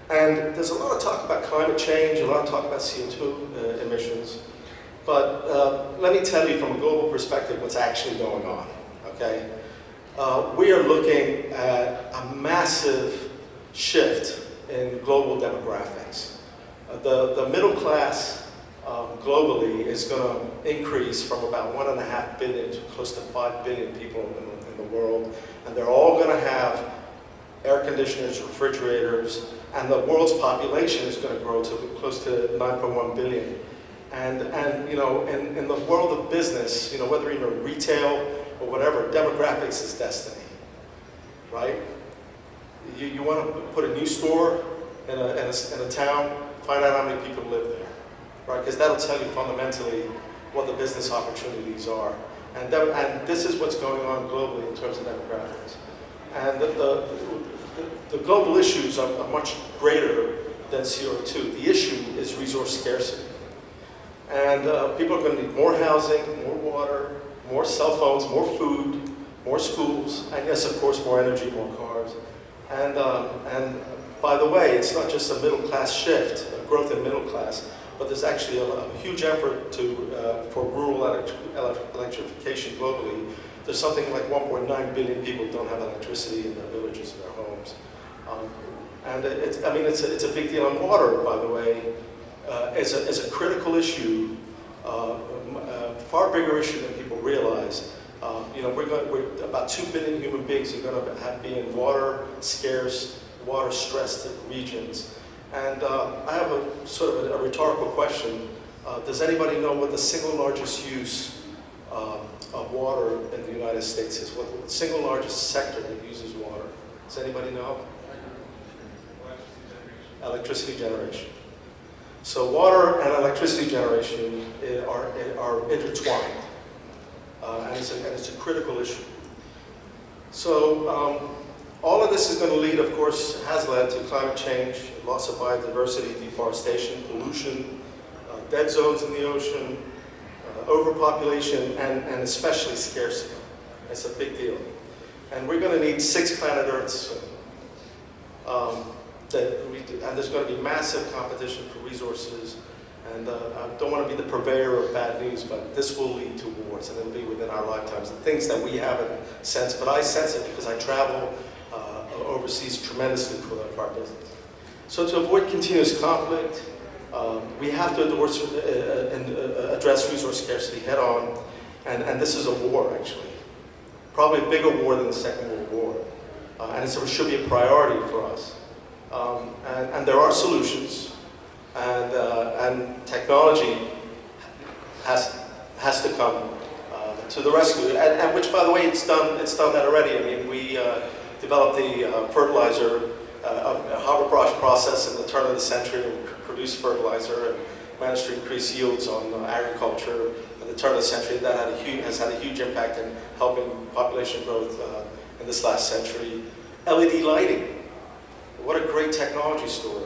And there's a lot of talk about climate change, a lot of talk about CO2 emissions. But let me tell you from a global perspective what's actually going on, okay? We are looking at a massive shift in global demographics. The middle class globally is going to increase from about 1.5 billion to close to 5 billion people in the world. And they're all going to have air conditioners, refrigerators, and the world's population is going to grow to close to 9.1 billion. And you know, in the world of business, you know, whether you're in retail or whatever, demographics is destiny, right? You want to put a new store in a town, find out how many people live there, right? Because that'll tell you fundamentally what the business opportunities are. And this is what's going on globally in terms of demographics. And the global issues are much greater than CO2. The issue is resource scarcity. And people are going to need more housing, more water, more cell phones, more food, more schools, and yes, of course, more energy, more cars. And by the way, it's not just a middle class shift, a growth in middle class, but there's actually a huge effort for rural electrification globally. There's something like 1.9 billion people who don't have electricity in their villages and their homes. And it's a big deal. And water, by the way, is a critical issue, far bigger issue than people realize. You know, we're about 2 billion human beings are going to be in water-scarce, water-stressed regions. And I have a sort of a rhetorical question. Does anybody know what the single largest use of water in the United States is? What the single largest sector that uses water? Does anybody know? Electricity generation. So water and electricity generation are intertwined, and it's a critical issue. So all of this is going to lead, of course, has led to climate change, loss of biodiversity, deforestation, pollution, dead zones in the ocean, overpopulation, and especially scarcity. It's a big deal. And we're going to need 6 planet Earths soon. And there's going to be massive competition for resources. And I don't want to be the purveyor of bad news, but this will lead to wars, and it'll be within our lifetimes. The things that we haven't sensed, but I sense it because I travel overseas tremendously for our business. So to avoid continuous conflict, we have to address resource scarcity head on, and this is a war, actually. Probably a bigger war than the Second World War. And it should be a priority for us. And there are solutions, and technology has to come to the rescue. And which, by the way, it's done that already. I mean, we developed the fertilizer Haber-Bosch process in the turn of the century, and produced fertilizer and managed to increase yields on agriculture at the turn of the century. That has had a huge impact in helping population growth in this last century. LED lighting. What a great technology story,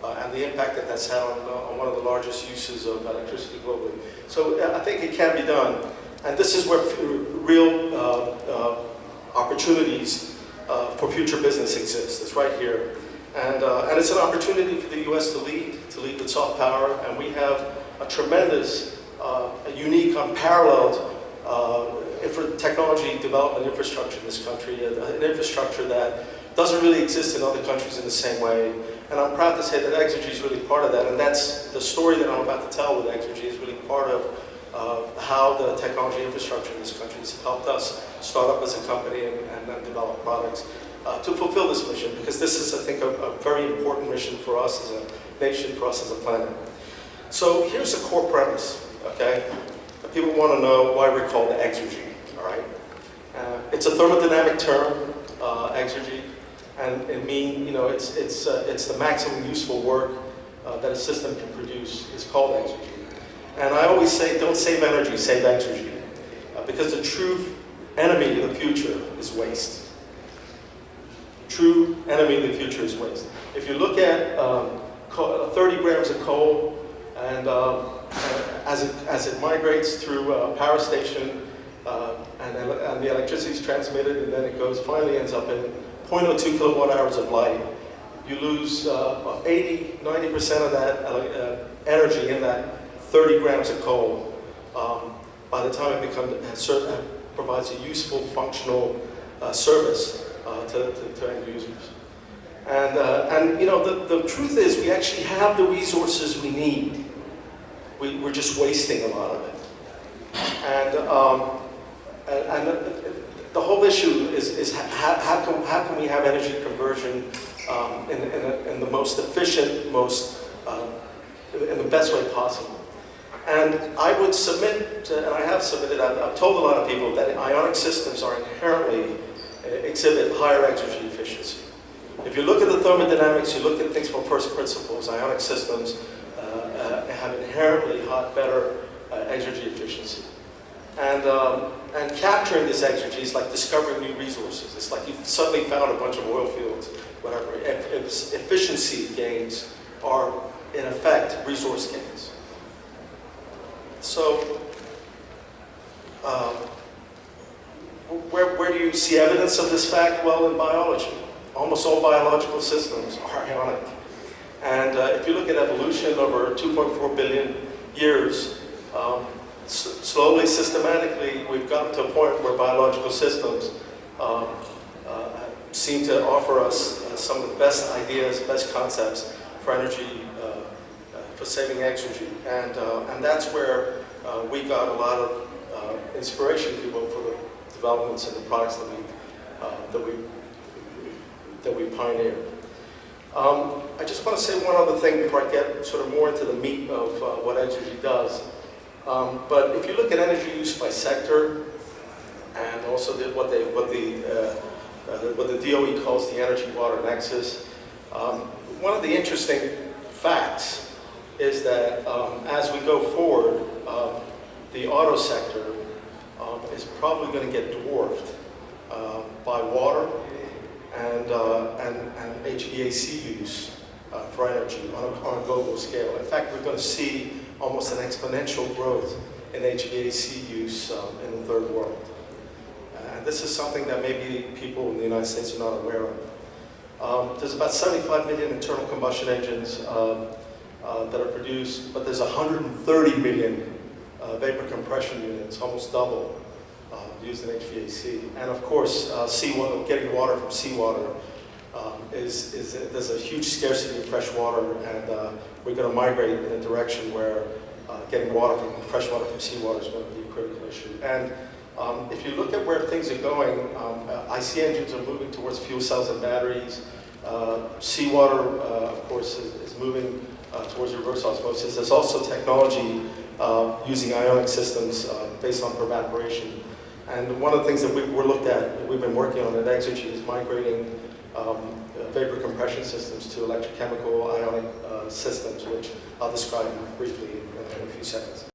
and the impact that that's had on one of the largest uses of electricity globally. So I think it can be done, and this is where real opportunities for future business exist. It's right here, and it's an opportunity for the U.S. to lead with soft power, and we have a tremendous, a unique, unparalleled technology development infrastructure in this country, an infrastructure that doesn't really exist in other countries in the same way. And I'm proud to say that Xergy is really part of that. And that's the story that I'm about to tell with Xergy is really part of how the technology infrastructure in this country has helped us start up as a company and then develop products to fulfill this mission. Because this is, I think, a very important mission for us as a nation, for us as a planet. So here's the core premise, okay? People want to know why we're called Xergy, all right? It's a thermodynamic term, Xergy. And it means, you know, it's the maximum useful work that a system can produce. It's called Xergy. And I always say, don't save energy, save Xergy. Because the true enemy of the future is waste. True enemy of the future is waste. If you look at 30 grams of coal, and as it migrates through a power station, and the electricity is transmitted, and then it finally ends up in 0.02 kilowatt hours of light. you lose 80, 90% of that energy in that 30 grams of coal by the time it provides a useful, functional service to end users. And you know, the truth is we actually have the resources we need. We're just wasting a lot of it. And the whole issue is how can we have energy conversion in the most efficient, in the best way possible. And I would submit, and I have submitted, I've told a lot of people that ionic systems are inherently exhibit higher exergy efficiency. If you look at the thermodynamics, you look at things from first principles, ionic systems have inherently better exergy efficiency. And capturing this exergy is like discovering new resources. It's like you've suddenly found a bunch of oil fields, whatever. Efficiency gains are, in effect, resource gains. So, where do you see evidence of this fact? Well, in biology. Almost all biological systems are ionic. And if you look at evolution over 2.4 billion years, slowly, systematically, we've gotten to a point where biological systems seem to offer us some of the best ideas, best concepts for energy, for saving exergy. And that's where we got a lot of inspiration, if you will, for the developments and the products that we pioneered. I just want to say one other thing before I get sort of more into the meat of what exergy does. But if you look at energy use by sector, and also what the DOE calls the energy-water nexus, one of the interesting facts is that as we go forward, the auto sector is probably going to get dwarfed by water and HVAC use for energy on a global scale. In fact, we're going to see almost an exponential growth in HVAC use in the third world. And this is something that maybe people in the United States are not aware of. There's about 75 million internal combustion engines that are produced, but there's 130 million vapor compression units, almost double, used in HVAC. And of course, seawater, getting water from seawater there's a huge scarcity of fresh water, and we're going to migrate in a direction where getting fresh water from seawater is going to be a critical issue. And if you look at where things are going, IC engines are moving towards fuel cells and batteries. Seawater, of course, is moving towards reverse osmosis. There's also technology using ionic systems based on evaporation. And one of the things that we've been working on at Xergy is migrating vapor compression systems to electrochemical ionic systems, which I'll describe briefly in a few seconds.